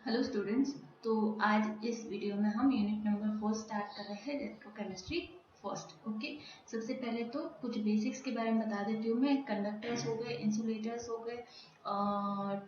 Hello students. तो आज इस वीडियो में हम यूनिट नंबर 4 स्टार्ट कर रहे हैं, इलेक्ट्रोकेमिस्ट्री फर्स्ट। ओके, सबसे पहले तो कुछ बेसिक्स के बारे में बता देती हूँ मैं। कंडक्टर्स हो गए, इंसुलेटर्स हो गए,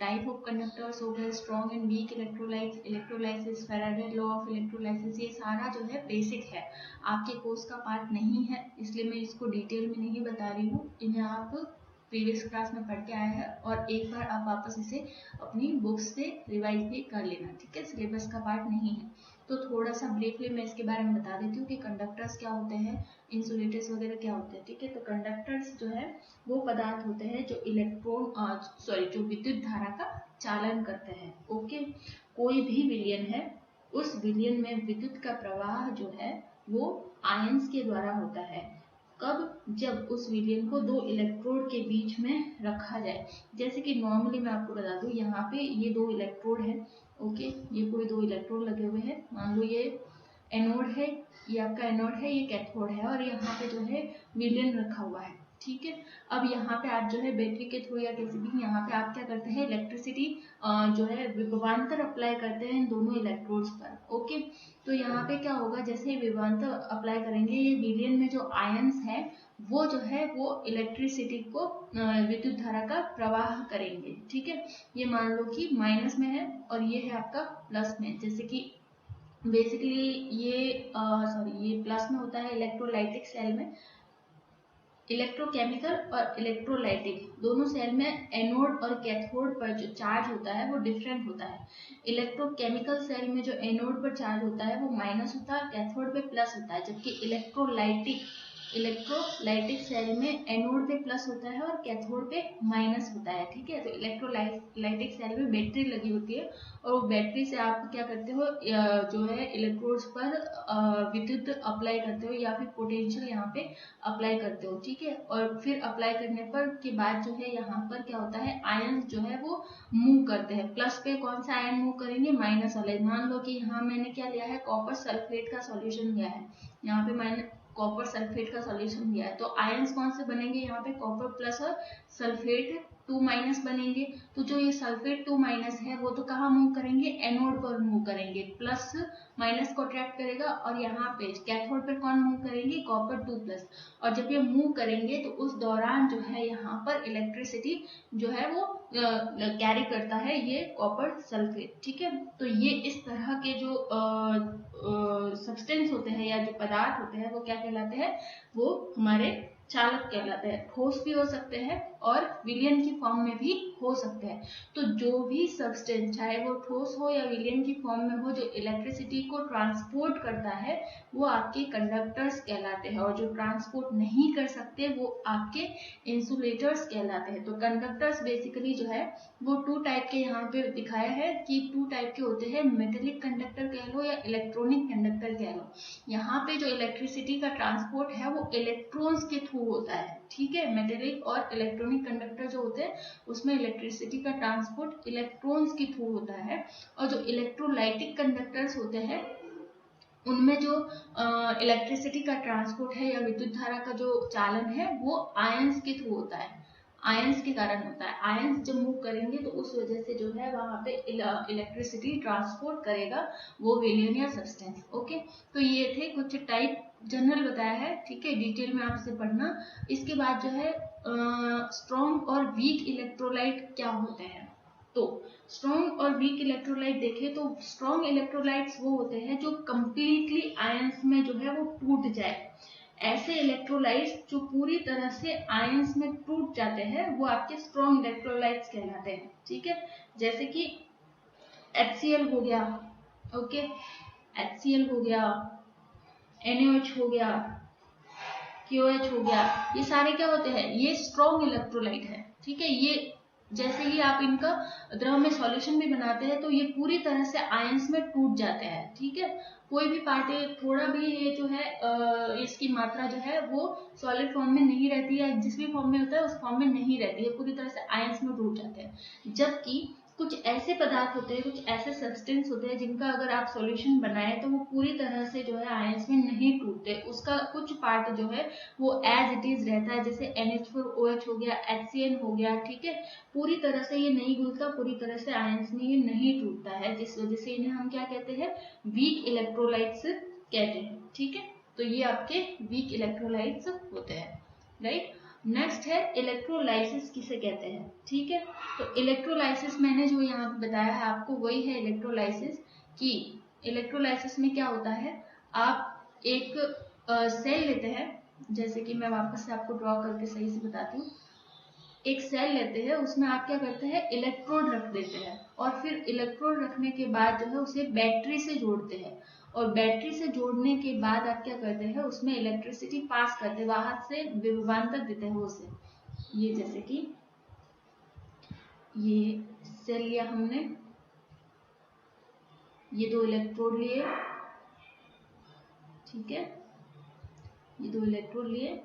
टाइप ऑफ कंडक्टर्स हो गए, strong and weak electrolytes, electrolysis, Faraday law of electrolysis, ये सारा जो है बेसिक है, आपके कोर्स का पार्ट नहीं है, इसलिए मैं इसको डिटेल में नहीं बता रही हूँ। इन्हें आप प्रीवियस क्लास में पढ़ के आए हैं और एक बार आप वापस इसे अपनी बुक्स से रिवाइज भी कर लेना, ठीक है। सिलेबस का पार्ट नहीं है, तो थोड़ा सा ब्रीफली मैं इसके बारे में बता देती हूँ कि कंडक्टर्स क्या होते हैं, इंसुलेटर्स वगैरह क्या होते हैं, ठीक है। तो कंडक्टर्स जो है वो पदार्थ होते हैं जो जो विद्युत धारा का चालन करते हैं। ओके, कोई भी विलयन है, उस विलयन में विद्युत का प्रवाह जो है वो आयंस के द्वारा होता है। कब? जब उस विलयन को दो इलेक्ट्रोड के बीच में रखा जाए। जैसे कि नॉर्मली मैं आपको बता दूं, यहाँ पे ये दो इलेक्ट्रोड है। ओके, ये पूरे दो इलेक्ट्रोड लगे हुए हैं। मान लो ये एनोड है, ये आपका एनोड है, ये कैथोड है, और यहाँ पे जो है विलयन रखा हुआ है, ठीक है। अब यहाँ पे आप जो है बैटरी के थ्रू या किसी भी, यहाँ पे आप क्या करते हैं, इलेक्ट्रिसिटी जो है विभवांतर अप्लाई करते हैं इन दोनों इलेक्ट्रोड्स पर। ओके, तो यहाँ पे क्या होगा, जैसे विभवांतर अप्लाई करेंगे, ये विलयन में जो आयंस है वो जो है वो इलेक्ट्रिसिटी को विद्युत धारा का प्रवाह करेंगे, ठीक है। ये मान लो कि माइनस में है और ये है आपका प्लस में। जैसे कि बेसिकली ये प्लस में होता है इलेक्ट्रोलाइटिक सेल में। इलेक्ट्रोकेमिकल और इलेक्ट्रोलाइटिक दोनों सेल में एनोड और कैथोड पर जो चार्ज होता है वो डिफरेंट होता है। इलेक्ट्रोकेमिकल सेल में जो एनोड पर चार्ज होता है वो माइनस होता है, कैथोड पे प्लस होता है। जबकि इलेक्ट्रोलाइटिक सेल में एनोड पे प्लस होता है और कैथोड पे माइनस होता है, ठीक है। तो इलेक्ट्रोलाइटिक सेल में बैटरी लगी होती है और वो बैटरी से आप क्या करते हो, जो है इलेक्ट्रोड्स पर विद्युत अप्लाई करते हो या फिर पोटेंशियल यहाँ पे अप्लाई करते हो, ठीक है। और फिर अप्लाई करने पर के बाद जो है यहाँ पर क्या होता है, आयन जो है वो मूव करते हैं। प्लस पे कौन सा आयन मूव करेंगे, माइनस वाले। मान लो कि यहाँ मैंने क्या लिया है, कॉपर सल्फेट का सॉल्यूशन लिया है। यहाँ पे मैंने कॉपर सल्फेट का सॉल्यूशन लिया है, तो आयंस कौन से बनेंगे, यहाँ पे कॉपर प्लस और सल्फेट 2 माइनस बनेंगे। तो जो ये सल्फेट 2 माइनस है वो तो कहाँ मूव करेंगे, एनोड पर मूव करेंगे। प्लस माइनस को अट्रैक्ट करेगा और यहाँ पे कैथोड पर कौन मूव करेंगे, कॉपर 2 प्लस। और जब ये मूव करेंगे तो उस दौरान जो है यहाँ पर इलेक्ट्रिसिटी जो है वो कैरी करता है ये कॉपर सल्फेट, ठीक है। तो ये इस तरह के जो सब्सटेंस होते हैं या जो पदार्थ होते हैं वो क्या कहलाते हैं, वो हमारे चालक कहलाते हैं। ठोस भी हो सकते हैं और विलयन की फॉर्म में भी हो सकते हैं। तो जो भी सब्सटेंस, चाहे वो ठोस हो या विलयन की फॉर्म में हो, जो इलेक्ट्रिसिटी को ट्रांसपोर्ट करता है वो आपके कंडक्टर्स कहलाते हैं, और जो ट्रांसपोर्ट नहीं कर सकते वो आपके इंसुलेटर्स कहलाते हैं। तो कंडक्टर्स बेसिकली जो है वो 2 टाइप के यहाँ पे दिखाया है कि 2 टाइप के होते हैं, मेटेलिक कंडक्टर कह लो या इलेक्ट्रॉनिक कंडक्टर कह लो। यहाँ पे जो इलेक्ट्रिसिटी का ट्रांसपोर्ट है वो इलेक्ट्रॉन्स के थ्रू होता है, ठीक है। मेटेलिक और इलेक्ट्रॉनिक कंडक्टर जो होते हैं उसमें इलेक्ट्रिसिटी का ट्रांसपोर्ट इलेक्ट्रॉन्स के थ्रू होता है। और जो इलेक्ट्रोलाइटिक कंडक्टर्स होते हैं उनमें जो इलेक्ट्रिसिटी का ट्रांसपोर्ट है या विद्युत धारा का जो चालन है वो आयंस के थ्रू होता है, आयंस के कारण होता है। आयंस जब मूव करेंगे तो उस वजह से जो है वहां पे इलेक्ट्रिसिटी ट्रांसपोर्ट करेगा वो विलयन या सब्सटेंस। ओके, तो ये थे कुछ टाइप, जनरल बताया है, ठीक है। डिटेल में आपसे पढ़ना। इसके बाद जो है स्ट्रॉन्ग और वीक इलेक्ट्रोलाइट क्या होते हैं। तो स्ट्रॉन्ग और वीक इलेक्ट्रोलाइट देखें तो स्ट्रॉन्ग इलेक्ट्रोलाइट्स वो होते हैं जो कंप्लीटली आयंस में जो है वो टूट जाए। ऐसे इलेक्ट्रोलाइट्स जो पूरी तरह से आयंस में टूट जाते हैं वो आपके स्ट्रॉन्ग इलेक्ट्रोलाइट्स कहलाते हैं, ठीक है। जैसे कि HCl हो गया, ओके, HCl हो गया, NaOH हो गया, KOH हो गया, ये सारे क्या होते हैं, ये स्ट्रॉन्ग इलेक्ट्रोलाइट है, ठीक है। ये जैसे ही आप इनका द्रव में सॉल्यूशन भी बनाते हैं तो ये पूरी तरह से आयंस में टूट जाते हैं, ठीक है। कोई भी पार्टी थोड़ा भी ये जो है इसकी मात्रा जो है वो सॉलिड फॉर्म में नहीं रहती है, जिस भी फॉर्म में होता है उस फॉर्म में नहीं रहती है, पूरी तरह से आयंस में टूट जाते हैं। जबकि कुछ ऐसे पदार्थ होते हैं, कुछ ऐसे सब्सटेंस होते हैं जिनका अगर आप सॉल्यूशन बनाए तो वो पूरी तरह से जो है आयंस में नहीं टूटते, उसका कुछ पार्ट जो है वो एज इट इज रहता है, जैसे NH4OH हो गया, HCN हो गया, ठीक है, पूरी तरह से ये नहीं घुलता, पूरी तरह से आयंस में ये नहीं टूटता है, जिस वजह से इन्हें हम क्या कहते हैं, वीक इलेक्ट्रोलाइट्स कहते हैं, ठीक है। तो ये आपके वीक इलेक्ट्रोलाइट्स होते हैं, राइट। नेक्स्ट है इलेक्ट्रोलाइसिस किसे कहते हैं, ठीक है। तो इलेक्ट्रोलाइसिस मैंने जो यहाँ बताया है आपको वही है इलेक्ट्रोलाइसिस। कि इलेक्ट्रोलाइसिस में क्या होता है, आप एक सेल लेते हैं, जैसे कि मैं वापस से आपको ड्रॉ करके सही से बताती हूँ। एक सेल लेते हैं, उसमें आप क्या करते हैं, इलेक्ट्रोड रख देते हैं, और फिर इलेक्ट्रोड रखने के बाद जो है उसे बैटरी से जोड़ते हैं, और बैटरी से जोड़ने के बाद आप क्या करते हैं, उसमें इलेक्ट्रिसिटी पास करते हैं, बाहर से विभवांतर देते हैं उसे। ये जैसे कि ये सेल लिया हमने, ये 2 इलेक्ट्रोड लिए, ठीक है, ये 2 इलेक्ट्रोड लिए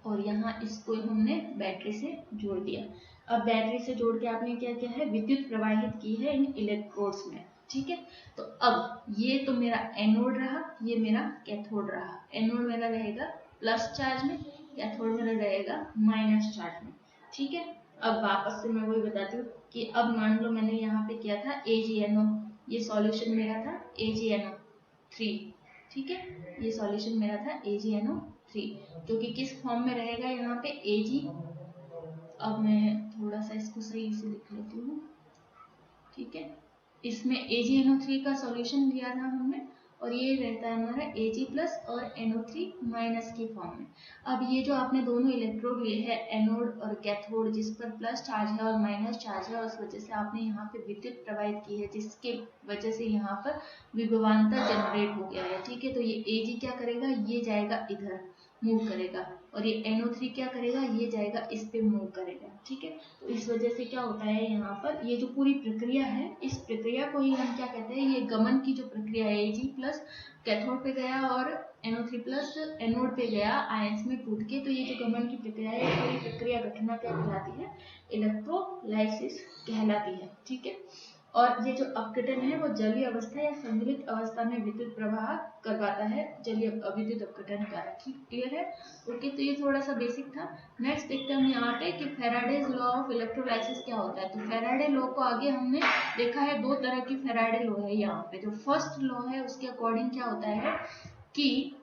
और यहाँ इसको हमने बैटरी से जोड़ दिया। अब बैटरी से जोड़ के आपने क्या किया है, विद्युत प्रवाहित की है इन इलेक्ट्रोड्स में, ठीक है। तो अब ये तो मेरा एनोड रहा, ये मेरा कैथोड रहा। एनोड मेरा रहेगा प्लस चार्ज में, कैथोड मेरा रहेगा माइनस चार्ज में, ठीक है। अब वापस से मैं वही बताती हूँ कि अब मान लो मैंने यहाँ पे किया था AgNO, ये सॉल्यूशन मेरा था AgNO3, ठीक है, ये सॉल्यूशन मेरा था AgNO3, जो कि किस फॉर्म में रहेगा यहाँ पे Ag। अब मैं थोड़ा सा इसको सही से लिख लेती हूँ, ठीक है। इसमें AgNO3 का सॉल्यूशन दिया था हमने, और ये रहता है हमारा Ag प्लस और NO3 माइनस की फॉर्म में। अब ये जो आपने दोनों इलेक्ट्रोड लिए हैं, एनोड और कैथोड, जिस पर प्लस चार्ज है और माइनस चार्ज है, उस वजह से आपने यहाँ पे विद्युत प्रवाहित की है, जिसके वजह से यहाँ पर विभवांतर जनरेट हो गया है, ठीक है। तो ये Ag क्या करेगा, ये जाएगा इधर मूव करेगा, और ये NO3 क्या करेगा, ये जाएगा इस पे मूव करेगा, ठीक है। तो इस वजह से क्या होता है, यहाँ पर ये जो पूरी प्रक्रिया है, इस प्रक्रिया को ही हम क्या कहते हैं, ये गमन की जो प्रक्रिया है, Ag प्लस कैथोड पे गया और NO3 प्लस एनोड पे गया आयंस में टूट के, तो ये जो गमन की प्रक्रिया है, ये पूरी प्रक्रिया घटना क्या कहलाती है, इलेक्ट्रोलाइसिस कहलाती है, ठीक है। और ये जो अपघटन है वो जलीय अवस्था या संतुलित अवस्था में विद्युत प्रवाह करवाता है, जलीय विद्युत अपघटन कारक, क्लियर है। ओके, तो ये थोड़ा सा बेसिक था। नेक्स्ट देखते हैं हम यहाँ पे कि फैराडेज लॉ ऑफ इलेक्ट्रोलाइसिस क्या होता है। तो फैराडे लॉ को आगे हमने देखा है, 2 तरह की फैराडे लॉ है यहाँ पे। जो फर्स्ट लॉ है उसके अकॉर्डिंग क्या होता है कि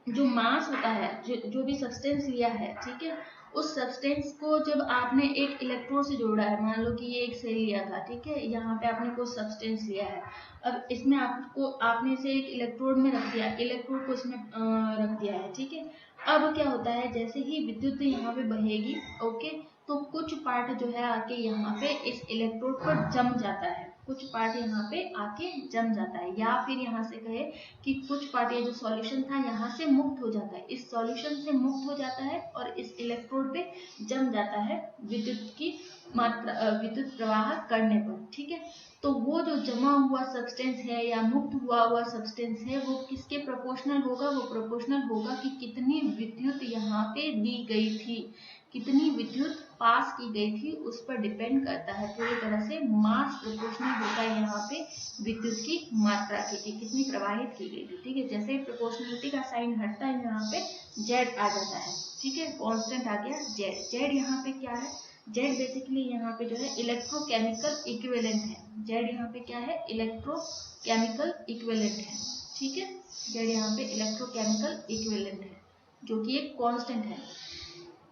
जो मास होता है, जो भी सब्सटेंस लिया है, ठीक है, उस सब्सटेंस को जब आपने एक इलेक्ट्रोड से जोड़ा है, मान लो कि ये एक सेल लिया था, ठीक है, यहाँ पे आपने कोई सब्सटेंस लिया है, अब इसमें आपने इसे एक इलेक्ट्रोड में रख दिया, इलेक्ट्रोड को इसमें रख दिया है, ठीक है। अब क्या होता है, जैसे ही विद्युत यहाँ पे बहेगी, ओके, तो कुछ पार्ट जो है आके यहाँ पे इस इलेक्ट्रोड पर जम जाता है, कुछ पार्ट यहाँ पे आके जम जाता है, या फिर यहाँ से कहे कि कुछ पार्ट, ये जो सॉल्यूशन था यहाँ से मुक्त हो जाता है, इस सॉल्यूशन से मुक्त हो जाता है और इस इलेक्ट्रोड पे जम जाता है विद्युत की मात्रा, विद्युत प्रवाह करने पर, ठीक है। तो वो जो जमा हुआ सब्सटेंस है या मुक्त हुआ सब्सटेंस है, वो किसके प्रोपोर्शनल होगा, वो प्रोपोर्शनल होगा कि कितनी विद्युत यहाँ पे दी गई थी, कितनी विद्युत पास की गई थी, उस पर डिपेंड करता है। पूरी तरह से मास प्रोपोर्शनल होता है यहाँ पे विद्युत की मात्रा की, कितनी प्रवाहित की गई थी, ठीक है। जैसे ही प्रोपोर्शनलिटी का साइन हटता है, यहाँ पे जेड आ जाता है, ठीक है, कांस्टेंट आ गया जेड। जेड यहाँ पे क्या है, जेड बेसिकली यहाँ पे जो है इलेक्ट्रोकेमिकल इक्विवेलेंट है, जेड यहाँ पे क्या है, इलेक्ट्रोकेमिकल इक्विवेलेंट है, ठीक है। जेड यहाँ पे इलेक्ट्रोकेमिकल इक्विवेलेंट है, जो कि एक कांस्टेंट है,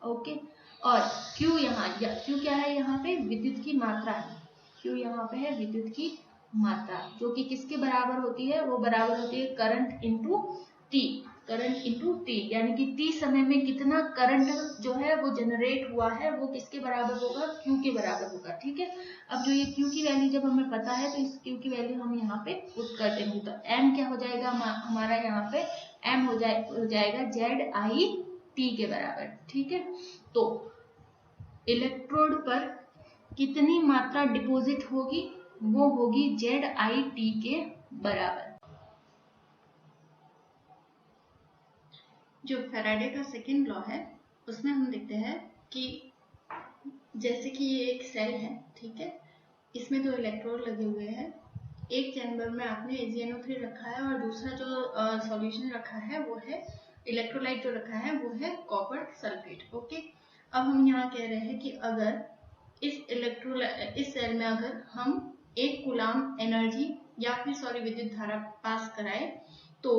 ओके। और Q यहाँ, Q क्या है, यहाँ पे विद्युत की मात्रा है, Q यहाँ पे है विद्युत की मात्रा, जो कि किसके बराबर होती है, वो बराबर होती है current into T, current into T, यानी कि टी समय में कितना करंट जो है वो जनरेट हुआ है, वो किसके बराबर होगा, Q के बराबर होगा, ठीक है। अब जो ये Q की वैल्यू जब हमें पता है, तो इस Q की वैल्यू हम यहाँ पे पुट कर देंगे, तो M क्या हो जाएगा हमारा, यहाँ पे M हो जाएगा ZI T के बराबर, ठीक है। तो इलेक्ट्रोड पर कितनी मात्रा डिपॉजिट होगी, वो होगी ZI T के बराबर। जो फैराडे का सेकेंड लॉ है, उसमें हम देखते हैं कि जैसे कि ये एक सेल है, ठीक है, इसमें दो इलेक्ट्रोड लगे हुए हैं, एक चैम्बर में आपने AgNO3 रखा है और दूसरा जो सॉल्यूशन रखा है वो है इलेक्ट्रोलाइट जो रखा है वो है कॉपर सल्फेट। ओके, अब हम यहाँ कह रहे हैं कि अगर इस सेल में अगर हम 1 कूलाम एनर्जी या फिर विद्युत धारा पास कराए तो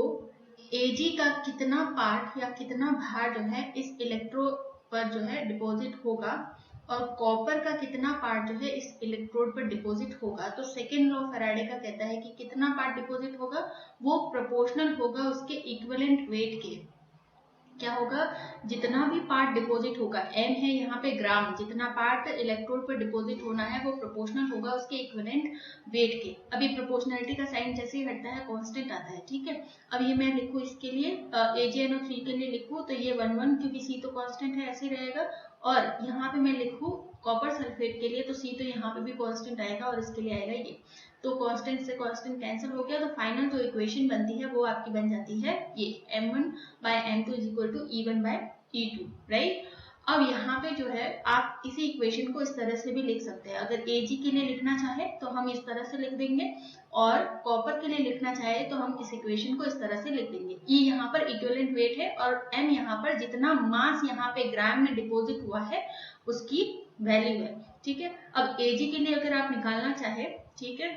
Ag का कितना पार्ट या कितना भार जो है इस इलेक्ट्रोड पर जो है डिपॉजिट होगा और कॉपर का कितना पार्ट जो है इस इलेक्ट्रोड पर डिपॉजिट होगा। तो सेकेंड लॉ फैराडे का कहता है कि कितना पार्ट डिपॉजिट होगा वो प्रोपोर्शनल होगा उसके इक्विवेलेंट वेट के। क्या होगा, जितना भी पार्ट डिपॉजिट होगा, m है यहाँ पे ग्राम, जितना पार्ट इलेक्ट्रोड पर डिपॉजिट होना है वो प्रोपोर्शनल होगा उसके इक्विवेलेंट वेट के। अभी प्रोपोर्शनलिटी का साइन जैसे ही हटता है कांस्टेंट आता है, ठीक है। अब ये मैं लिखूँ इसके लिए AgNO3 के लिए लिखूँ तो ये 1 क्योंकि C तो कांस्टेंट है ऐसे ही रहेगा, और यहाँ पे मैं लिखूँ कॉपर सल्फेट के लिए तो C तो यहाँ पे भी कांस्टेंट आएगा और इसके लिए आएगा ये, तो कांस्टेंट से कांस्टेंट कैंसिल हो गया, तो फाइनल जो इक्वेशन बनती है वो आपकी बन जाती है ये m1/m2 = E1/E2, राइट। अब यहाँ पे जो है आप इसी इक्वेशन को इस तरह से भी लिख सकते हैं। अगर Ag के लिए लिखना चाहे तो हम इस तरह से लिख देंगे और कॉपर के लिए लिखना चाहे तो हम इस इक्वेशन को इस तरह से लिख देंगे। E यहाँ पर इक्विवेलेंट वेट है और m यहाँ पर जितना मास यहाँ पे ग्राम में डिपॉजिट हुआ है उसकी वैल्यू है, ठीक है। अब Ag के लिए अगर आप निकालना चाहे, ठीक है,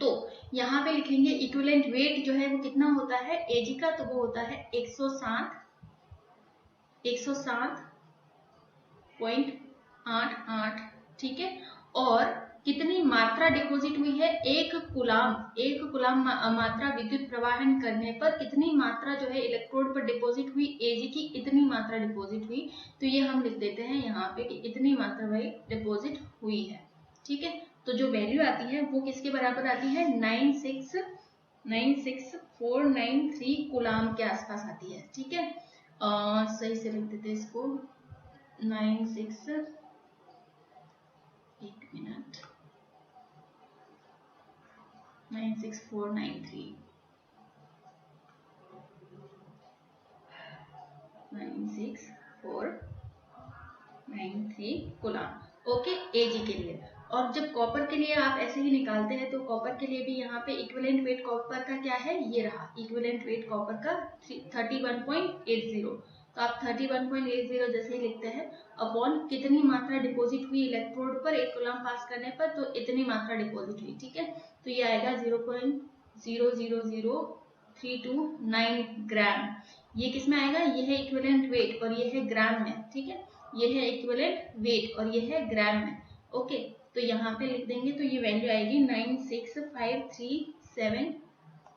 तो यहाँ पे लिखेंगे इक्विवेलेंट वेट जो है वो कितना होता है Ag का, तो वो होता है 107.88, ठीक है। और कितनी मात्रा डिपॉजिट हुई है, 1 कूलाम मात्रा विद्युत प्रवाहन करने पर कितनी मात्रा जो है इलेक्ट्रोड पर डिपॉजिट हुई, Ag की इतनी मात्रा डिपॉजिट हुई, तो ये हम लिख देते हैं यहाँ पे कि इतनी मात्रा भाई डिपॉजिट हुई है, ठीक है। तो जो वैल्यू आती है वो किसके बराबर आती है, 96493 कूलाम के आसपास आती है, ठीक है। सही से लिख देते हैं इसको, 96493 कूलाम, ओके, Ag के लिए। और जब कॉपर के लिए आप ऐसे ही निकालते हैं तो कॉपर के लिए भी यहाँ पे इक्विवेलेंट वेट कॉपर का क्या है, ये रहा इक्विवेलेंट वेट कॉपर का 31.80, तो आप 31.80 जैसे ही लिखते हैं अपॉन कितनी मात्रा डिपॉजिट हुई इलेक्ट्रोड पर 1 कूलाम पास करने पर, तो इतनी मात्रा डिपॉजिट हुई, ठीक है। तो ये आएगा 0.000329 ग्राम। ये किस में आएगा, ये है इक्विवेलेंट वेट और ये है ग्राम में, ठीक है। ये है इक्विवेलेंट वेट और ये है ग्राम में, ओके। तो यहाँ पे लिख देंगे तो ये वैल्यू आएगी 96537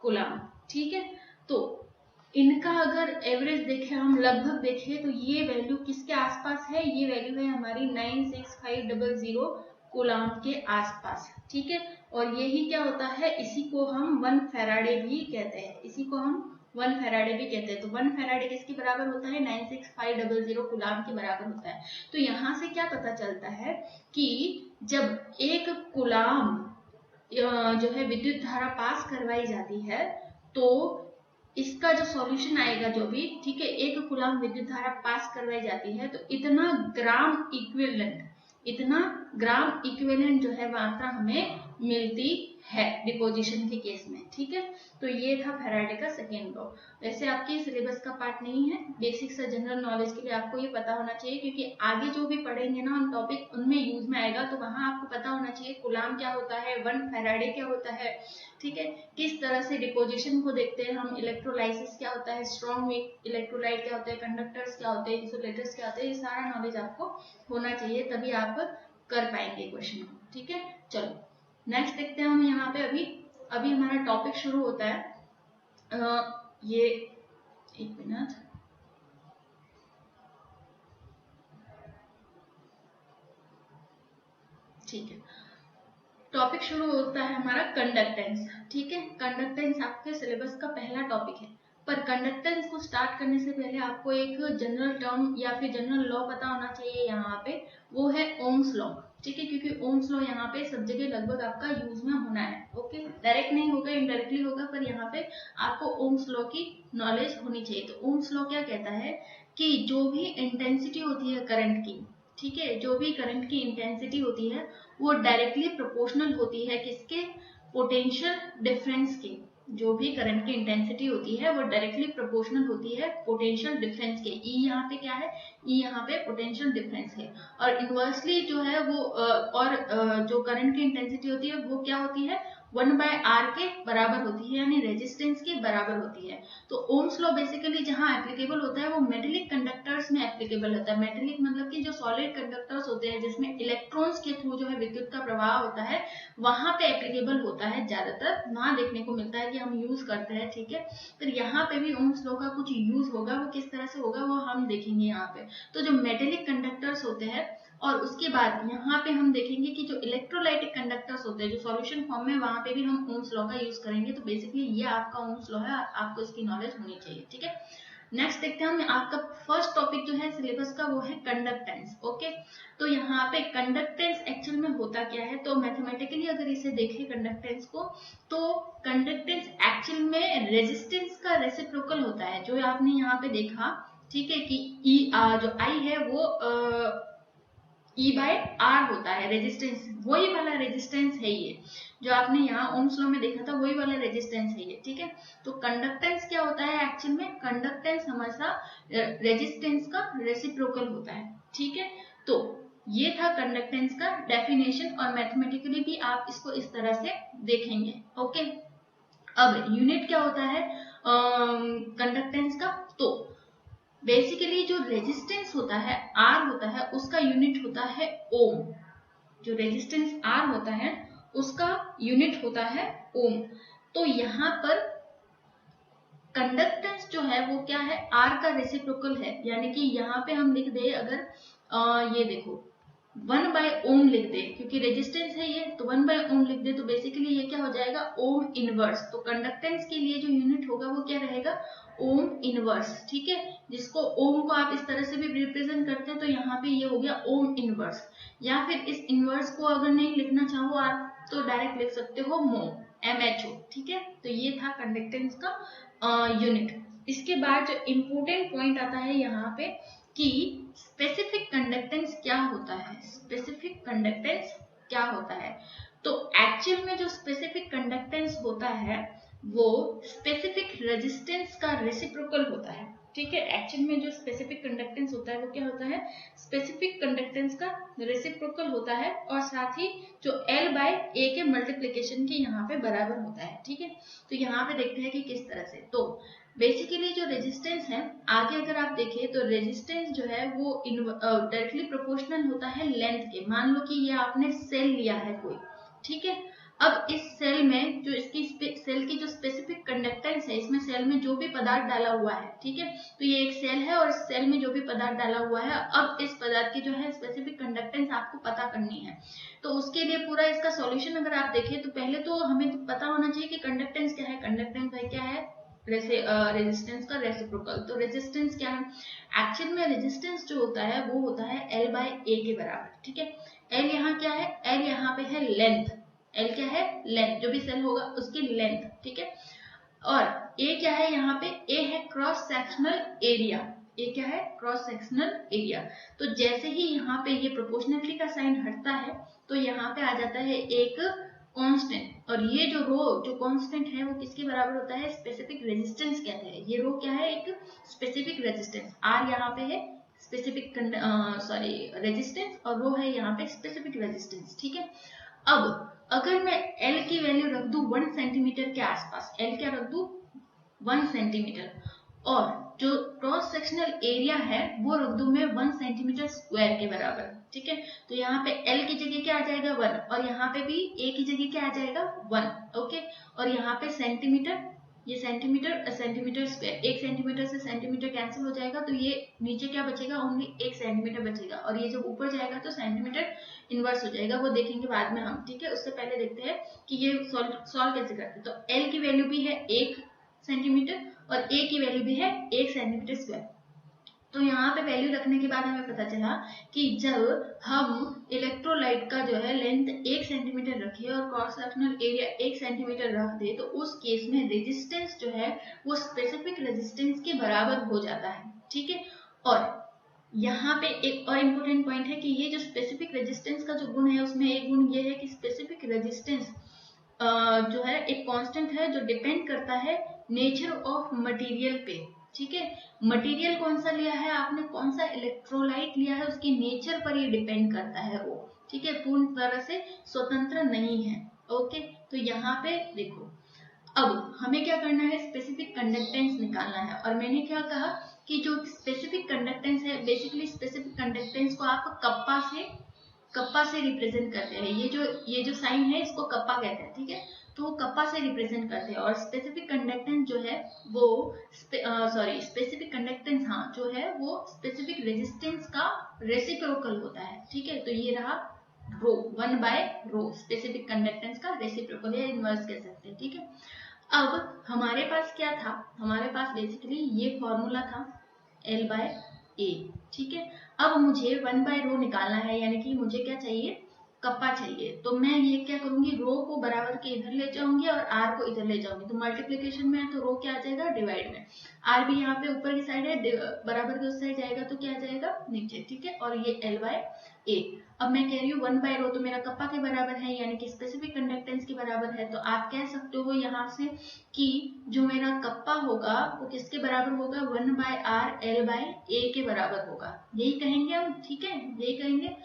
कूलाम, ठीक है। तो इनका अगर एवरेज देखें, हम लगभग देखें तो ये वैल्यू किसके आसपास है, ये वैल्यू है हमारी 96500 कूलाम के आसपास, ठीक है। और यही क्या होता है, इसी को हम 1 फैराडे भी कहते हैं, इसी को हम 1 फैराडे भी कहते हैं। तो 1 फैराडे किसके बराबर होता है, 96500 कूलाम के बराबर होता है। तो यहाँ से क्या पता चलता है कि जब 1 कूलाम जो है विद्युत धारा पास करवाई जाती है तो इसका जो सॉल्यूशन आएगा जो भी, ठीक है, 1 कूलाम विद्युत धारा पास करवाई जाती है तो इतना ग्राम इक्विवेलेंट जो है मात्रा हमें मिलती है डिपोजिशन के केस में, ठीक है। तो ये था फैराडे का सेकेंड लॉ। वैसे आपके सिलेबस का पार्ट नहीं है, बेसिक से जनरल नॉलेज के लिए आपको ये पता होना चाहिए, क्योंकि आगे जो भी पढ़ेंगे ना हम टॉपिक उनमें यूज में आएगा, तो वहां आपको पता होना चाहिए कूलाम क्या होता है, 1 फैराडे क्या होता है, ठीक है, किस तरह से डिपोजिशन को देखते हैं हम, इलेक्ट्रोलाइसिस क्या होता है, स्ट्रॉन्ग वीक इलेक्ट्रोलाइट क्या होते हैं, कंडक्टर्स क्या होते हैं, इंसुलेटर्स क्या होते हैं, ये सारा नॉलेज आपको होना चाहिए, तभी आप कर पाएंगे क्वेश्चन को, ठीक है। चलो नेक्स्ट देखते हैं हम यहाँ पे, अभी हमारा टॉपिक शुरू होता है। ये एक मिनट, ठीक है, टॉपिक शुरू होता है हमारा कंडक्टेंस, ठीक है। कंडक्टेंस आपके सिलेबस का पहला टॉपिक है, पर कंडक्टेंस को स्टार्ट करने से पहले आपको एक जनरल टर्म या फिर जनरल लॉ पता होना चाहिए यहाँ पे, वो है ओम्स लॉ, ठीक है, क्योंकि ओम्स लॉ यहाँ पे सब जगह लगभग आपका यूज में होना है, ओके, डायरेक्ट नहीं होगा इनडायरेक्टली होगा, पर यहाँ पे आपको ओम्स लॉ की नॉलेज होनी चाहिए। तो ओम्स लॉ क्या कहता है कि जो भी इंटेंसिटी होती है करंट की, ठीक है, जो भी करंट की इंटेंसिटी होती है वो डायरेक्टली प्रोपोर्शनल होती है किसके, पोटेंशियल डिफरेंस के। जो भी करंट की इंटेंसिटी होती है वो डायरेक्टली प्रोपोर्शनल होती है पोटेंशियल डिफरेंस के। ई यहाँ पे क्या है, ई यहाँ पे पोटेंशियल डिफरेंस है। और इनवर्सली जो है वो जो करंट की इंटेंसिटी होती है वो क्या होती है, 1/r के बराबर होती है, यानी रेजिस्टेंस के बराबर होती है। तो ओम्स लॉ बेसिकली जहां एप्लीकेबल होता है वो मेटेलिक कंडक्टर्स में एप्लीकेबल होता है। मेटेलिक मतलब कि जो सॉलिड कंडक्टर्स होते हैं जिसमें इलेक्ट्रॉन्स के थ्रू जो है विद्युत का प्रवाह होता है, वहां पे एप्लीकेबल होता है, ज्यादातर वहां देखने को मिलता है कि हम यूज करते हैं। ठीक है, फिर यहाँ पे भी ओम्स लॉ का कुछ यूज होगा, वो किस तरह से होगा वो हम देखेंगे यहाँ पे। तो जो मेटेलिक कंडक्टर्स होते हैं, और उसके बाद यहाँ पे हम देखेंगे कि जो इलेक्ट्रोलाइटिक कंडक्टर्स होते हैं जो सॉल्यूशन फॉर्म में, वहां पे भी हम ओम्स लॉ का यूज करेंगे। तो बेसिकली ये आपका ओम्स लॉ है, आपको इसकी नॉलेज होनी चाहिए। ठीक है, नेक्स्ट देखते हैं हम, आपका फर्स्ट टॉपिक जो है सिलेबस का वो है कंडक्टेंस। ओके, तो यहाँ पे कंडक्टेंस एक्चुअल में होता क्या है, तो मैथमेटिकली अगर इसे देखें कंडक्टेंस को, तो कंडक्टेंस एक्चुअल में रेजिस्टेंस का रेसिप्रोकल होता है। जो आपने यहाँ पे देखा, ठीक है, कि जो आई है वो E/R होता है, रेजिस्टेंस वही वाला रेजिस्टेंस है ये, जो आपने यहाँ ओम्स लॉ में देखा था वही वाला रेजिस्टेंस है ये। ठीक है, तो कंडक्टेंस क्या होता है एक्चुअल में, कंडक्टेंस हमेशा रेजिस्टेंस का रेसिप्रोकल होता है। ठीक है, तो ये था कंडक्टेंस का डेफिनेशन, और मैथमेटिकली भी आप इसको इस तरह से देखेंगे। ओके, अब यूनिट क्या होता है कंडक्टेंस का, तो बेसिकली जो रेजिस्टेंस होता है R होता है उसका यूनिट होता है ओम। जो रेजिस्टेंस R होता है उसका यूनिट होता है ओम। तो यहाँ पर कंडक्टेंस जो है वो क्या है, R का रेसिप्रोकल है, यानी कि यहाँ पे हम लिख दे अगर ये देखो 1/ओम लिख दे, क्योंकि रेजिस्टेंस है ये, तो 1/ओम लिख दे, तो बेसिकली ये क्या हो जाएगा, ओम इनवर्स। तो कंडक्टेंस के लिए जो यूनिट होगा वो क्या रहेगा, ओम इनवर्स। ठीक है, जिसको ओम को आप इस तरह से भी रिप्रेजेंट करते हैं, तो यहाँ पे ये हो गया ओम इनवर्स। या फिर इस इनवर्स को अगर नहीं लिखना चाहो आप तो डायरेक्ट लिख सकते हो मो, MHO। ठीक है, तो ये था कंडक्टेंस का यूनिट। इसके बाद जो इम्पोर्टेंट पॉइंट आता है यहाँ पे कि स्पेसिफिक कंडक्टेंस क्या होता है। स्पेसिफिक कंडक्टेंस क्या होता है, तो एक्चुअल में जो स्पेसिफिक कंडक्टेंस होता है वो स्पेसिफिक रेजिस्टेंस का रेसिप्रोकल होता है। ठीक है, एक्चुअल में जो स्पेसिफिक कंडक्टेंस होता है वो क्या होता है, स्पेसिफिक कंडक्टेंस का रेसिप्रोकल होता है, और साथ ही जो L/A के मल्टीप्लीकेशन के यहाँ पे बराबर होता है। ठीक है, तो यहाँ पे देखते हैं कि किस तरह से। तो बेसिकली जो रेजिस्टेंस है, आगे अगर आप देखें तो रेजिस्टेंस जो है वो डायरेक्टली प्रोपोर्शनल होता है लेंथ के। मान लो कि ये आपने सेल लिया है कोई, ठीक है, अब इस सेल में जो इसकी सेल की जो स्पेसिफिक कंडक्टेंस है, इसमें सेल में जो भी पदार्थ डाला हुआ है, ठीक है, तो ये एक सेल है और इस सेल में जो भी पदार्थ डाला हुआ है, अब इस पदार्थ की जो है स्पेसिफिक कंडक्टेंस आपको पता करनी है। तो उसके लिए पूरा इसका सॉल्यूशन अगर आप देखें तो पहले तो हमें पता होना चाहिए कि कंडक्टेंस क्या है। कंडक्टेंस है क्या है, रेजिस्टेंस का रेसिप्रोकल। तो रेजिस्टेंस क्या है, एक्चुअल में रेजिस्टेंस जो होता है वो होता है L/A के बराबर। ठीक है, L यहाँ क्या है, L यहाँ पे है लेंथ, L क्या है, लेंथ, जो भी सेल होगा उसकी लेंथ। ठीक है, और A क्या है, यहाँ पे A है क्रॉस सेक्शनल एरिया। A क्या है, क्रॉस सेक्शनल एरिया। तो जैसे ही यहाँ पे ये प्रोपोर्शनलिटी का साइन हटता है तो यहाँ पे आ जाता है एक कांस्टेंट, और ये जो रो जो कांस्टेंट है वो किसके बराबर होता है, स्पेसिफिक रेजिस्टेंस कहते हैं। ये रो क्या है, एक स्पेसिफिक रेजिस्टेंस। R यहाँ पे है स्पेसिफिक रेजिस्टेंस, और रो है यहाँ पे स्पेसिफिक रेजिस्टेंस। ठीक है, अब अगर मैं L की वैल्यू रख दूं 1 सेंटीमीटर के आसपास, L क्या रख दूं 1 सेंटीमीटर, और जो क्रॉस सेक्शनल एरिया है वो रख दूं मैं 1 सेंटीमीटर स्क्वायर के बराबर। ठीक है, तो यहाँ पे L की जगह क्या आ जाएगा 1, और यहाँ पे भी A की जगह क्या आ जाएगा 1। ओके, और यहाँ पे सेंटीमीटर, ये सेंटीमीटर सेंटीमीटर स्क्वायर, 1 सेंटीमीटर से सेंटीमीटर कैंसिल हो जाएगा, तो ये नीचे क्या बचेगा, ओनली 1 सेंटीमीटर बचेगा, और ये जब ऊपर जाएगा तो सेंटीमीटर इनवर्स हो जाएगा, वो देखेंगे बाद में हम। ठीक है, उससे पहले देखते हैं कि ये सॉल्व कैसे करते हैं। तो L की वैल्यू भी है 1 सेंटीमीटर और A की वैल्यू भी है 1 सेंटीमीटर स्क्वायर। तो यहाँ पे वैल्यू रखने के बाद हमें पता चला कि जब हम इलेक्ट्रोलाइट का जो है लेंथ 1 सेंटीमीटर रखे और क्रॉस सेक्शनल एरिया 1 सेंटीमीटर रख दे, तो उस केस में रेजिस्टेंस जो है वो स्पेसिफिक रेजिस्टेंस के बराबर हो जाता है। ठीक है, और यहाँ पे एक और इम्पोर्टेंट पॉइंट है कि ये जो स्पेसिफिक रेजिस्टेंस का जो गुण है उसमें एक गुण ये है कि स्पेसिफिक रेजिस्टेंस जो है एक कांस्टेंट है जो डिपेंड करता है नेचर ऑफ मटेरियल पे। ठीक है, मटेरियल कौन सा लिया है आपने, कौन सा इलेक्ट्रोलाइट लिया है, उसकी नेचर पर ये डिपेंड करता है वो। ठीक है, पूर्ण तरह से स्वतंत्र नहीं है। ओके, तो यहाँ पे देखो, अब हमें क्या करना है, स्पेसिफिक कंडक्टेंस निकालना है। और मैंने क्या कहा कि जो स्पेसिफिक कंडक्टेंस है, बेसिकली स्पेसिफिक कंडक्टेंस को आप कप्पा से रिप्रेजेंट करते हैं। ये जो साइन है इसको कप्पा कहते हैं। ठीक है, तो वो कप्पा से रिप्रेजेंट करते हैं। और स्पेसिफिक कंडक्टेंस जो है वो स्पेसिफिक कंडक्टेंस हाँ जो है वो स्पेसिफिक रेजिस्टेंस का रेसिप्रोकल होता है। ठीक है, तो ये रहा रो, 1/ρ स्पेसिफिक कंडक्टेंस का रेसिप्रोकल या इनवर्स कह सकते हैं। ठीक है, अब हमारे पास क्या था, हमारे पास बेसिकली ये फॉर्मूला था L/A। ठीक है, अब मुझे 1/ρ निकालना है, यानी कि मुझे क्या चाहिए, कप्पा चाहिए। तो मैं ये क्या करूंगी, रो को बराबर के इधर ले जाऊंगी और आर को इधर ले जाऊंगी। तो मल्टीप्लीकेशन में है तो रो क्या आ जाएगा, डिवाइड में। आर भी यहाँ पे ऊपर की साइड है, बराबर के उस साइड जाएगा तो क्या आ जाएगा, नीचे। ठीक है, और ये L/A। अब मैं कह रही हूँ 1/ρ तो मेरा कप्पा के बराबर है, यानी कि स्पेसिफिक कंडक्टेंस के बराबर है। तो आप कह सकते हो यहाँ से कि जो मेरा कप्पा होगा वो किसके बराबर होगा, 1/r L/A के बराबर होगा। यही कहेंगे हम। ठीक है, यही कहेंगे।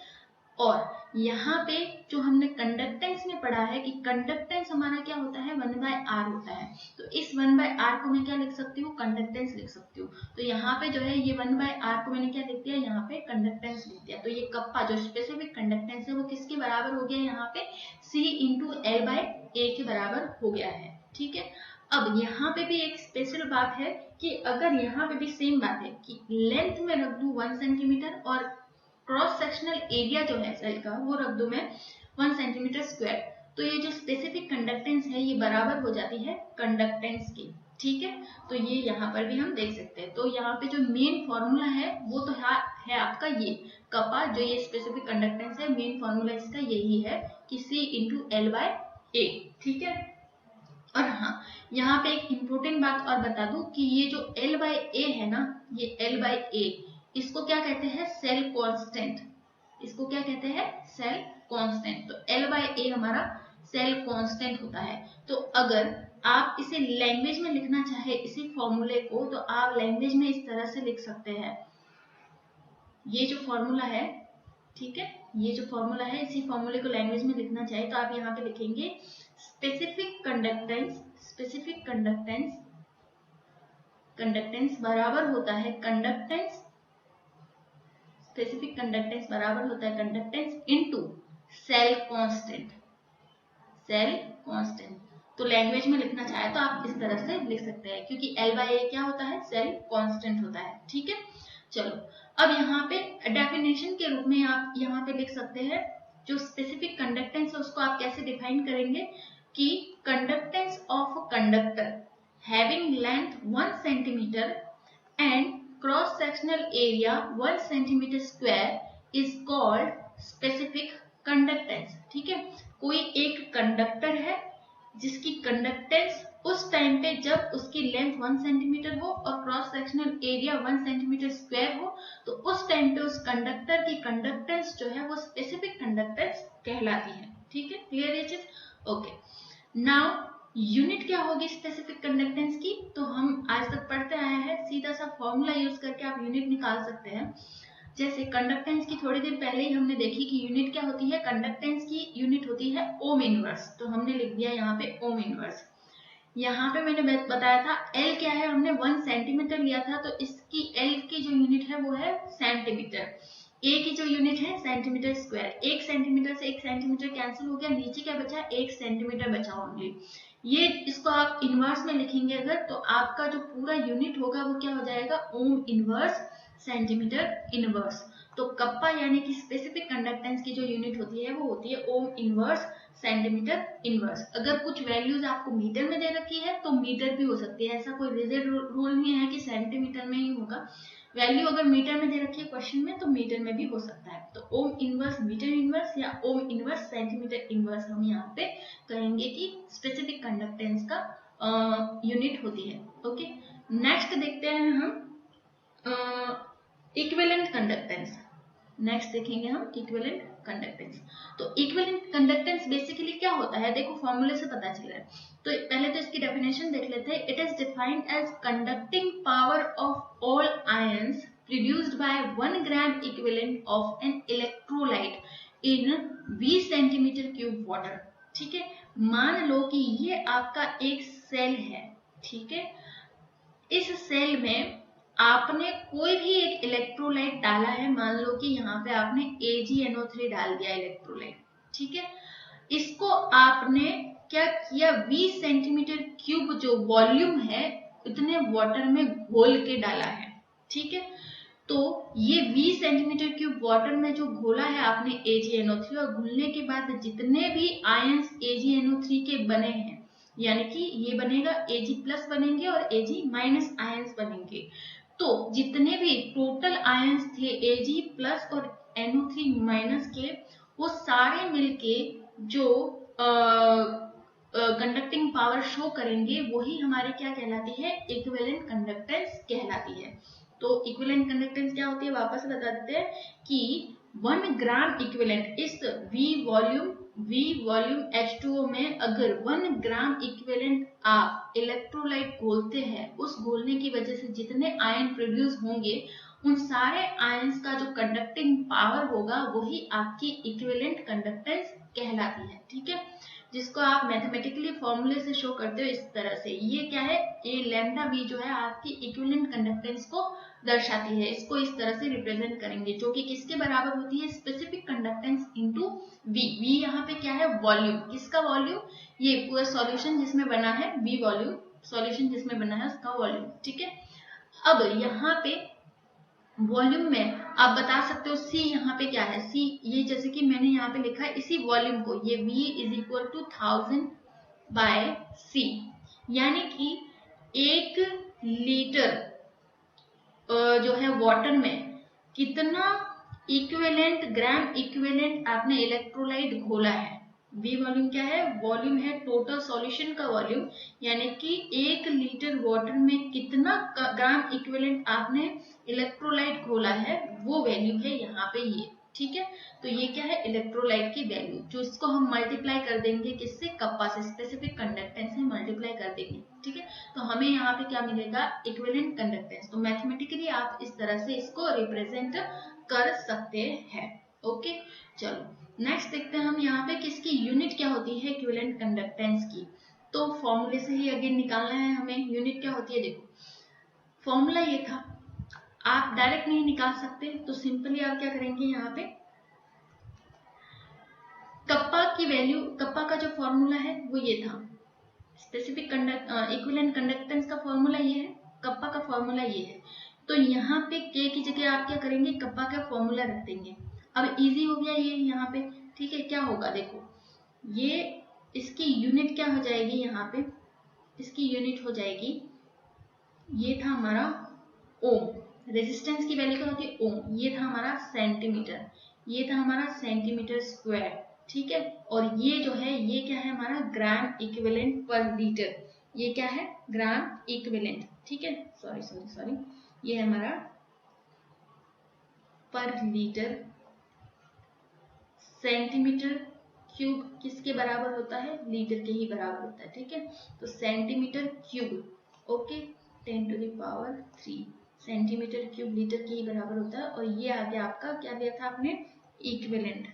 और यहाँ पे जो हमने कंडक्टेंस में पढ़ा है कि कंडक्टेंस हमारा क्या होता है, 1/r होता है। तो इस 1/r को मैं क्या लिख सकती हूँ, कंडक्टेंस लिख सकती हूँ। तो यहाँ पे जो है ये 1/r को मैंने क्या लिख दिया, यहाँ पे कंडक्टेंस लिख दिया। तो ये कप्पा जो स्पेसिफिक कंडक्टेंस है वो किसके बराबर हो गया, यहाँ पे C × L/A के बराबर हो गया है। ठीक है, अब यहाँ पे भी एक स्पेशल बात है कि अगर यहाँ पे भी सेम बात है कि लेंथ में रख दूं 1 सेंटीमीटर और क्रॉस सेक्शनल एरिया जो है सेल का वो रख दूं मैं 1 सेंटीमीटर स्क्वायर, तो ये जो स्पेसिफिक कंडक्टेंस है ये बराबर हो जाती है कंडक्टेंस की। ठीक है, तो ये यहाँ पर भी हम देख सकते हैं। तो यहाँ पे जो मेन फॉर्मूला है वो तो है आपका ये कप्पा, जो ये स्पेसिफिक कंडक्टेंस है, मेन फॉर्मूला इसका यही है कि C × L/A। ठीक है, और हाँ यहाँ पे एक इम्पोर्टेंट बात और बता दूं कि ये जो L/A है ना, ये L/A इसको क्या कहते हैं, सेल कांस्टेंट। इसको क्या कहते हैं, सेल कांस्टेंट। तो L/A हमारा सेल कांस्टेंट होता है। तो अगर आप इसे लैंग्वेज में लिखना चाहे इसी फॉर्मूले को, तो आप लैंग्वेज में इस तरह से लिख सकते हैं। ये जो फॉर्मूला है, ठीक है, ये जो फॉर्मूला है, इसी फॉर्मूले को लैंग्वेज में लिखना चाहे तो आप यहाँ पे लिखेंगे स्पेसिफिक कंडक्टेंस बराबर होता है कंडक्टेंस, स्पेसिफिक कंडक्टेंस बराबर होता है कंडक्टेंस इनटू सेल कांस्टेंट। तो लैंग्वेज में लिखना चाहे तो आप इस तरह से लिख सकते हैं, क्योंकि L/A क्या होता है, सेल कांस्टेंट होता है। ठीक है, चलो अब यहाँ पे डेफिनेशन के रूप में आप यहाँ पे लिख सकते हैं जो स्पेसिफिक कंडक्टेंस है उसको आप कैसे डिफाइन करेंगे कि conductance of conductor having length 1 centimetre and cross sectional area 1 centimeter square is called specific conductance। ठीक है, कोई एक कंडक्टर है जिसकी कंडक्टेंस उस टाइम पे जब उसकी लेंथ 1 सेंटीमीटर हो और cross sectional area 1 centimetre square हो, तो उस टाइम पे उस कंडक्टर की कंडक्टेंस जो है वो स्पेसिफिक कंडक्टेंस कहलाती है। ठीक है, क्लियर ये चीज। ओके, नाउ यूनिट क्या होगी स्पेसिफिक कंडक्टेंस की, तो हम आज तक पढ़ते आए हैं, सीधा सा फॉर्मूला यूज करके आप यूनिट निकाल सकते हैं। जैसे कंडक्टेंस की थोड़ी देर पहले ही हमने देखी कि यूनिट क्या होती है, कंडक्टेंस की यूनिट होती है ओम इनवर्स। तो हमने लिख दिया यहाँ पे ओम इनवर्स। यहाँ पे मैंने बताया था L क्या है, हमने 1 सेंटीमीटर लिया था, तो इसकी L की जो यूनिट है वो है सेंटीमीटर। A की जो यूनिट है सेंटीमीटर स्क्वायर। 1 सेंटीमीटर से 1 सेंटीमीटर कैंसिल हो गया, नीचे क्या बचा, 1 सेंटीमीटर बचा ओनली। ये इसको आप इनवर्स में लिखेंगे अगर, तो आपका जो पूरा यूनिट होगा वो क्या हो जाएगा, ओम इनवर्स सेंटीमीटर इनवर्स। तो कप्पा यानी कि स्पेसिफिक कंडक्टेंस की जो यूनिट होती है वो होती है ओम इनवर्स सेंटीमीटर इनवर्स। अगर कुछ वैल्यूज आपको मीटर में दे रखी है तो मीटर भी हो सकती है, ऐसा कोई रिजिड रूल नहीं है कि सेंटीमीटर में ही होगा। वैल्यू अगर मीटर में दे रखी है क्वेश्चन में तो मीटर में भी हो सकता है। तो ओम इनवर्स मीटर इनवर्स या ओम इनवर्स सेंटीमीटर इनवर्स हम यहाँ पे कहेंगे कि स्पेसिफिक कंडक्टेंस का यूनिट होती है। ओके, नेक्स्ट देखते हैं हम इक्विवेलेंट कंडक्टेंस, नेक्स्ट देखेंगे हम इक्विवेलेंट कंडक्टेंस। तो इक्विवेलेंट कंडक्टेंस बेसिकली क्या होता है, देखो फॉर्मूले से पता चल रहा है। तो पहले तो इसकी डेफिनेशन देख लेते हैं। It is defined as conducting power of all ions produced by 1 gram equivalent of an electrolyte in V centimetre cube water. ठीक है, मान लो कि ये आपका एक सेल है, ठीक है, इस सेल में आपने कोई भी एक इलेक्ट्रोलाइट डाला है, मान लो कि यहाँ पे आपने AgNO3 डाल दिया इलेक्ट्रोलाइट, ठीक है। इसको आपने क्या किया, 20 सेंटीमीटर क्यूब जो वॉल्यूम है इतने वाटर में घोल के डाला है, ठीक है। तो ये 20 सेंटीमीटर क्यूब वाटर में जो घोला है आपने AgNO3, और घुलने के बाद जितने भी आयंस AgNO3 के बने हैं, यानी कि ये बनेगा Ag प्लस बनेंगे और Ag माइनस आयंस बनेंगे। तो जितने भी टोटल आयंस थे Ag प्लस और NO3 माइनस के, वो सारे मिलके जो कंडक्टिंग पावर शो करेंगे, वही हमारे क्या कहलाती है, इक्विवेलेंट कंडक्टेंस कहलाती है। तो इक्विवेलेंट कंडक्टेंस क्या होती है, वापस बता देते हैं कि 1 ग्राम इक्विवेलेंट, इस V वॉल्यूम H2O में अगर 1 ग्राम इक्विवेलेंट आप इलेक्ट्रोलाइट घोलते हैं, उस घोलने की वजह से जितने आयन प्रोड्यूस होंगे, उन सारे आयंस का जो कंडक्टिंग पावर होगा वही आपकी इक्विवेलेंट कंडक्टेंस कहलाती है, ठीक है। जिसको आप मैथमेटिकली फॉर्मूले से शो करते हो इस तरह से। ये क्या है, ये लैम्डा V जो है आपकी इक्विवेलेंट कंडक्टेंस को दर्शाती है। इसको इस तरह से रिप्रेजेंट करेंगे, जो कि किसके बराबर होती है, specific conductance into V। V यहाँ पे क्या है, वॉल्यूम, किसका वॉल्यूम, ये पूरा सॉल्यूशन जिसमें बना है V वॉल्यूम, सॉल्यूशन जिसमें बना है उसका वॉल्यूम, ठीक है। अब यहाँ पे वॉल्यूम में आप बता सकते हो C यहाँ पे क्या है, C ये जैसे कि मैंने यहाँ पे लिखा है इसी वॉल्यूम को, ये V is equal to 1000 by C, यानी कि 1 लीटर जो है वाटर में कितना इक्विवेलेंट ग्राम इक्विवेलेंट आपने इलेक्ट्रोलाइट घोला है। V वॉल्यूम क्या है, वॉल्यूम है टोटल सॉल्यूशन का वॉल्यूम, यानी कि 1 लीटर वाटर में कितना ग्राम इक्विवेलेंट आपने इलेक्ट्रोलाइट घोला है, वो वैल्यू है यहाँ पे ये, ठीक है। तो ये क्या है, इलेक्ट्रोलाइट की वैल्यू, जो इसको हम मल्टीप्लाई कर देंगे किससे, कप्पा से, स्पेसिफिक कंडक्टेंस से मल्टीप्लाई कर देंगे, ठीक है। तो हमें यहाँ पे क्या मिलेगा, इक्विवेलेंट कंडक्टेंस। तो मैथमेटिकली आप इस तरह से इसको रिप्रेजेंट कर सकते हैं। ओके, चलो नेक्स्ट देखते हैं हम यहाँ पे किसकी यूनिट क्या होती है इक्विवेलेंट कंडक्टेंस की। तो फॉर्मूले से ही अगेन निकालना है हमें, यूनिट क्या होती है। देखो फॉर्मूला ये था, आप डायरेक्ट नहीं निकाल सकते, तो सिंपली आप क्या करेंगे, यहाँ पे कप्पा की वैल्यू, कप्पा का जो फॉर्मूला है वो ये था, स्पेसिफिक इक्विवेलेंट कंडक्टेंस का फॉर्मूला ये है, कप्पा का फॉर्मूला ये है। तो यहाँ पे K की जगह आप क्या करेंगे, कप्पा का फॉर्मूला रख देंगे। अब इजी हो गया ये यहाँ पे, ठीक है। क्या होगा, देखो ये इसकी यूनिट क्या हो जाएगी, यहाँ पे इसकी यूनिट हो जाएगी, ये था हमारा ओम, रेजिस्टेंस की वैल्यू क्या होती है, ओम, ये था हमारा सेंटीमीटर, ये था हमारा सेंटीमीटर स्क्वायर, ठीक है। और ये जो है ये क्या है हमारा ग्राम इक्विवेलेंट पर लीटर, ये क्या है ग्राम इक्विवेलेंट, ठीक है। सॉरी ये है हमारा पर लीटर, सेंटीमीटर क्यूब किसके बराबर होता है, लीटर के ही बराबर होता है, ठीक है। तो centimetre cube, okay, 10 to the power 3 centimetre cube litre के ही बराबर होता है। और ये आ गया आपका, क्या दिया था आपने, इक्विवेलेंट।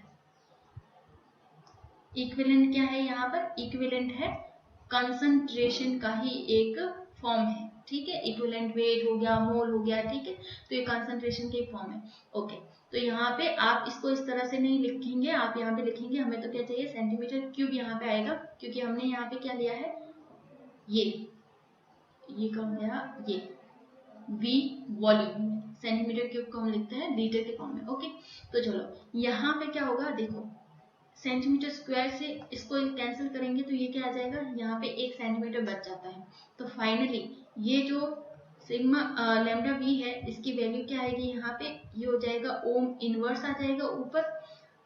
इक्विवेलेंट क्या है यहाँ पर, इक्विवेलेंट है कंसंट्रेशन का ही एक फॉर्म है, ठीक है। इक्विवेलेंट वेट हो गया, मोल हो गया, ठीक है। तो ये कंसंट्रेशन के फॉर्म है, ओके। तो यहाँ पे आप इसको इस तरह से नहीं लिखेंगे, आप यहाँ पे लिखेंगे, हमें तो क्या चाहिए, सेंटीमीटर क्यूब यहाँ पे आएगा, क्योंकि हमने यहाँ पे क्या लिया है, ये कौन गया, ये V वॉल्यूम, सेंटीमीटर क्यूब को हम लिखते हैं लीटर के फॉर्म में, ओके। तो चलो यहाँ पे क्या होगा, देखो सेंटीमीटर स्क्वायर से इसको कैंसिल करेंगे तो ये क्या आ जाएगा, यहाँ पे 1 सेंटीमीटर बच जाता है। तो फाइनली ये जो सिग्मा लैम्डा V है, इसकी वैल्यू क्या आएगी, यहाँ पे ये हो जाएगा ओम इनवर्स आ जाएगा,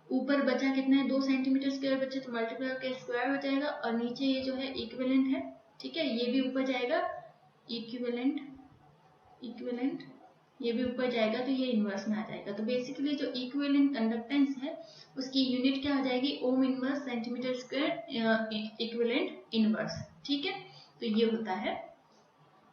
ऊपर बचा कितना है, 2 सेंटीमीटर स्क्वायर बचे, तो मल्टीप्लाई करके स्क्वायर हो जाएगा। और नीचे ये जो है इक्विवेलेंट है, ठीक है, ये भी ऊपर जाएगा, इक्विवेलेंट ये भी ऊपर जाएगा तो ये इनवर्स में आ जाएगा। तो बेसिकली जो इक्विवेलेंट कंडक्टेंस है उसकी यूनिट क्या हो जाएगी, ohm inverse centimetre square equivalent inverse. ठीक है, तो ये होता है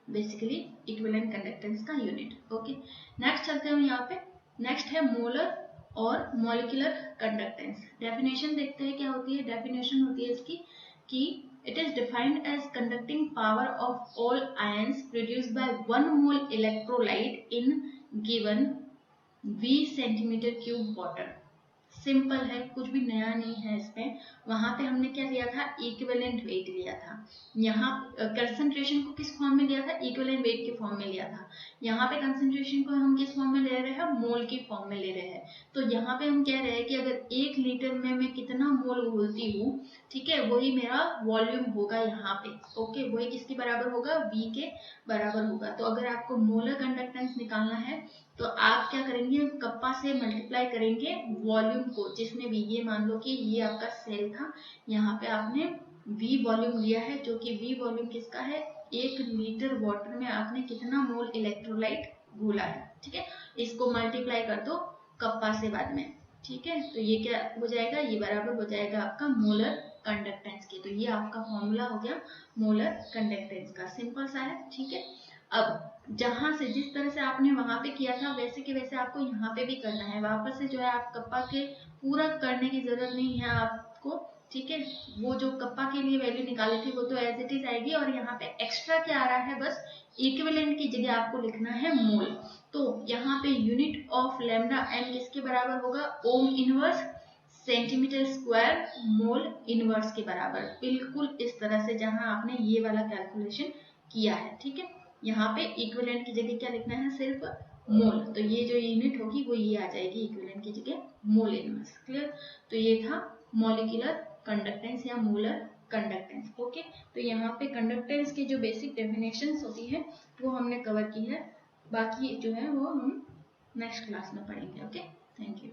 बेसिकली इक्विवेलेंट कंडक्टेंस का यूनिट। ओके, नेक्स्ट चलते हैं हम यहाँ पे। नेक्स्ट है मोलर और मॉलिक्यूलर कंडक्टेंस। डेफिनेशन देखते हैं क्या होती है। डेफिनेशन होती है इसकी कि it is defined as conducting power of all ions produced by 1 mole electrolyte in given V cm³ water। Simple है, कुछ भी नया नहीं है इसमें। वहां पे हमने क्या लिया था, इक्विवेलेंट वेट लिया था। यहाँ कंसंट्रेशन को किस फॉर्म में लिया था, इक्विवेलेंट वेट के फॉर्म में लिया था। यहाँ पे कंसंट्रेशन को हम किस फॉर्म में ले रहे हैं, मोल की फॉर्म में ले रहे हैं। तो यहाँ पे हम कह रहे हैं कि अगर 1 लीटर में मैं कितना मोल घोलती हूँ, ठीक है, वही मेरा वॉल्यूम होगा यहाँ पे। ओके, वही किसके बराबर होगा, V के बराबर होगा। तो अगर आपको मोलर कंडक्टेंस निकालना है तो आप क्या करेंगे, कप्पा से मल्टीप्लाई करेंगे वॉल्यूम को, जिसमें भी, ये मान लो कि ये आपका सेल था, यहाँ पे आपने V वॉल्यूम लिया है, जो कि V वॉल्यूम किसका है, 1 लीटर वाटर में आपने कितना मोल इलेक्ट्रोलाइट घोला है। ठीक है, इसको मल्टीप्लाई कर दो कप्पा से बाद में। ठीक है, तो ये क्या हो जाएगा, ये बराबर हो जाएगा आपका मोलर कंडक्टेंस के। तो ये आपका फॉर्मूला हो गया मोलर कंडक्टेंस का, सिंपल सा है। ठीक है, अब जहां से जिस तरह से आपने वहां पे किया था वैसे के वैसे आपको यहाँ पे भी करना है। वापस से जो है आप कप्पा के पूरा करने की जरूरत नहीं है आपको। ठीक है, वो जो कप्पा के लिए वैल्यू निकाली थी वो तो एज इट इज आएगी, और यहाँ पे एक्स्ट्रा क्या आ रहा है, बस इक्विवेलेंट की जगह आपको लिखना है मोल। तो यहाँ पे यूनिट ऑफ लैम्डा एम किसके बराबर होगा, ohm inverse centimetre square mole inverse के बराबर। बिल्कुल इस तरह से जहां आपने ये वाला कैलकुलेशन किया है। ठीक है, यहाँ पे इक्विवेलेंट की जगह क्या लिखना है, सिर्फ मोल। तो ये जो यूनिट होगी वो ये आ जाएगी, इक्विवेलेंट की जगह मोल इनवर्स। क्लियर, तो ये था मॉलिक्यूलर कंडक्टेंस या मोलर कंडक्टेंस। ओके, तो यहाँ पे कंडक्टेंस की जो बेसिक डेफिनेशंस होती है वो हमने कवर की है, बाकी जो है वो हम नेक्स्ट क्लास में पढ़ेंगे। Okay, thank you.